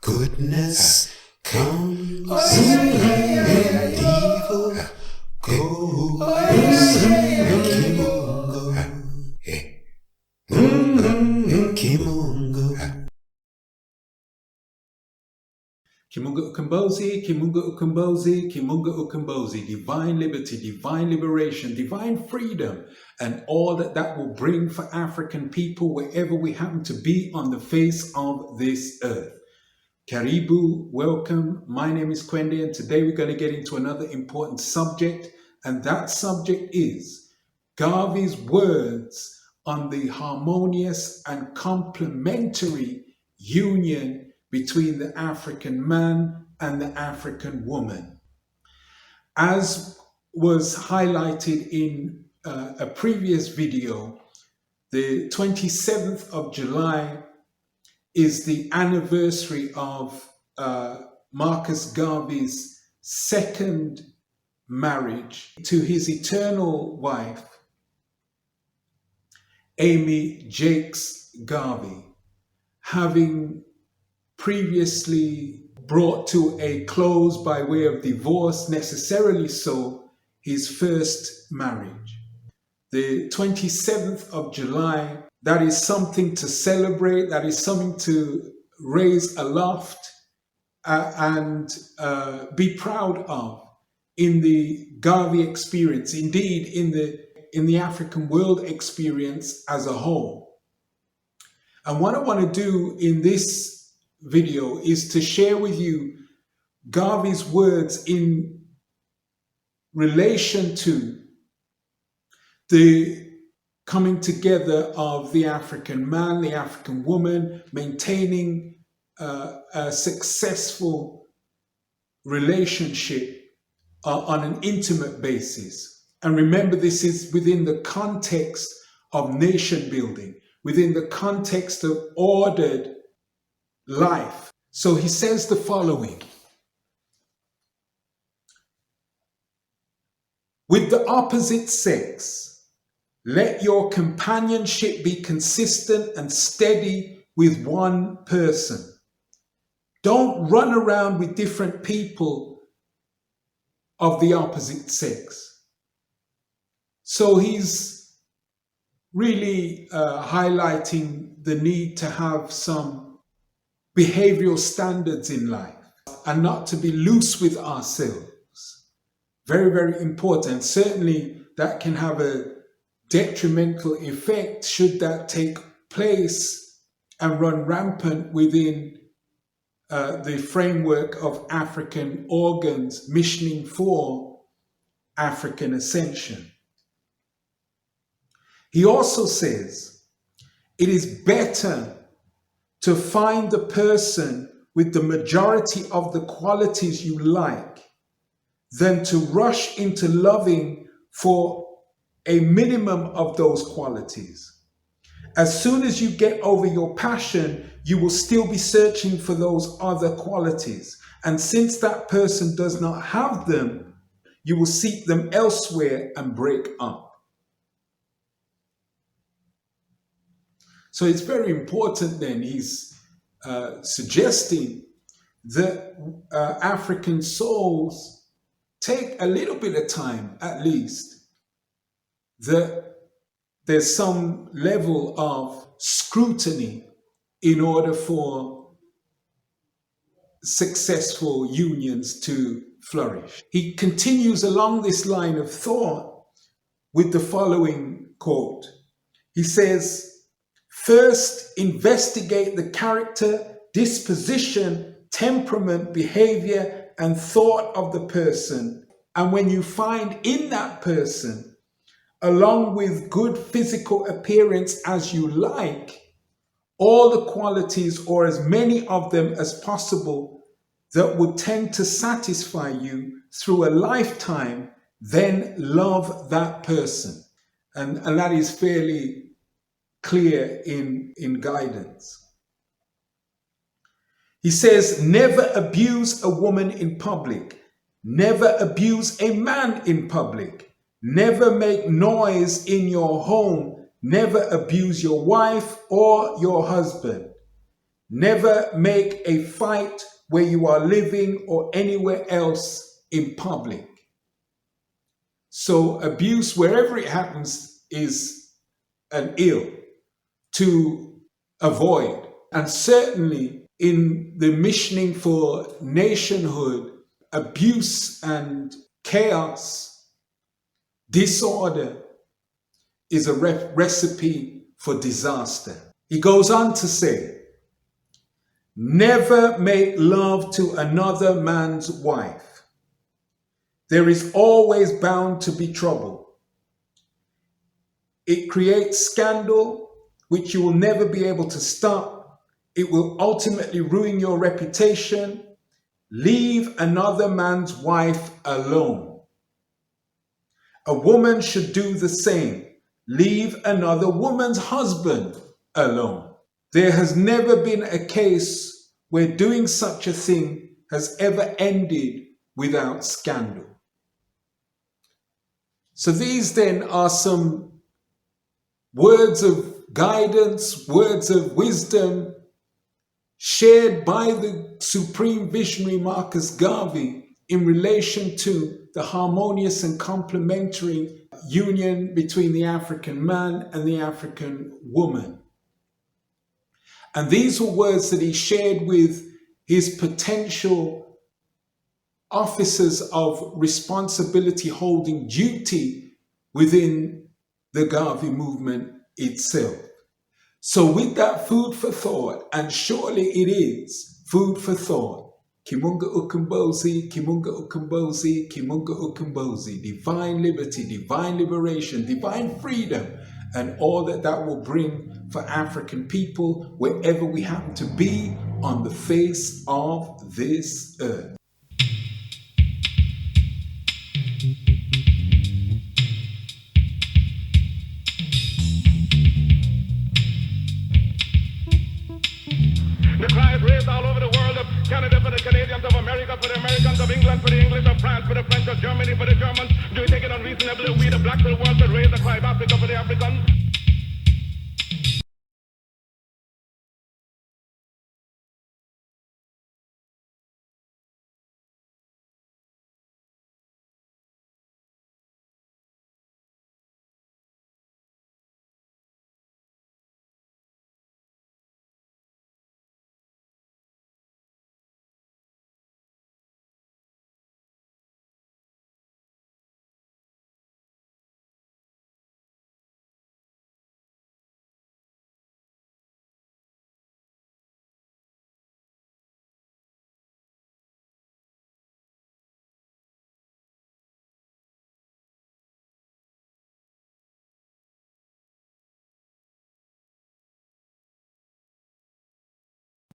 Goodness comes and evil goes. Kimunga Ukombozi, Kimunga Ukombozi, Kimunga Ukombozi, divine liberty, divine liberation, divine freedom, and all that will bring for African people wherever we happen to be on the face of this earth. Karibu, welcome. My name is Kwende, and today we're going to get into another important subject, and that subject is Garvey's words on the harmonious and complementary union between the African man and the African woman. As was highlighted in a previous video, the 27th of July is the anniversary of Marcus Garvey's second marriage to his eternal wife, Amy Jakes Garvey, having previously brought to a close by way of divorce, necessarily so, his first marriage. The 27th of July, that is something to celebrate, that is something to raise aloft and be proud of in the Garvey experience, indeed in the African world experience as a whole. And what I want to do in this video is to share with you Garvey's words in relation to the coming together of the African man, the African woman, maintaining a successful relationship on an intimate basis. And remember, this is within the context of nation building, within the context of ordered life. So he says the following: with the opposite sex, let your companionship be consistent and steady with one person. Don't run around with different people of the opposite sex. So he's really highlighting the need to have some behavioral standards in life and not to be loose with ourselves. Very, very important. Certainly that can have a detrimental effect should that take place and run rampant within the framework of African organs missioning for African ascension. He also says it is better to find the person with the majority of the qualities you like than to rush into loving for a minimum of those qualities. As soon as you get over your passion, you will still be searching for those other qualities. And since that person does not have them, you will seek them elsewhere and break up. So it's very important then, he's suggesting that African souls take a little bit of time, at least, that there's some level of scrutiny in order for successful unions to flourish. He continues along this line of thought with the following quote. He says, first, investigate the character, disposition, temperament, behavior, and thought of the person. And when you find in that person, along with good physical appearance as you like, all the qualities or as many of them as possible that would tend to satisfy you through a lifetime, then love that person. And that is fairly clear in guidance. He says, never abuse a woman in public. Never abuse a man in public. Never make noise in your home. Never abuse your wife or your husband. Never make a fight where you are living or anywhere else in public. So abuse, wherever it happens, is an ill to avoid. And certainly in the missioning for nationhood, abuse and chaos, disorder is a recipe for disaster. He goes on to say, never make love to another man's wife. There is always bound to be trouble. It creates scandal, which you will never be able to stop. It will ultimately ruin your reputation. Leave another man's wife alone. A woman should do the same. Leave another woman's husband alone. There has never been a case where doing such a thing has ever ended without scandal. So these then are some words of guidance, words of wisdom shared by the supreme visionary Marcus Garvey in relation to the harmonious and complementary union between the African man and the African woman. And these were words that he shared with his potential officers of responsibility holding duty within the Garvey movement itself. So with that food for thought, and surely it is food for thought, Kimunga Ukumbozi, Kimunga Ukumbozi, Kimunga Ukumbozi, divine liberty, divine liberation, divine freedom, and all that that will bring for African people wherever we happen to be on the face of this earth. The cry is raised all over the world of Canada for the Canadians, of America for the Americans, of England for the English, of France for the French, of Germany for the Germans. Do you think it unreasonable that we, the blacks of the world, should raise the cry of Africa for the Africans?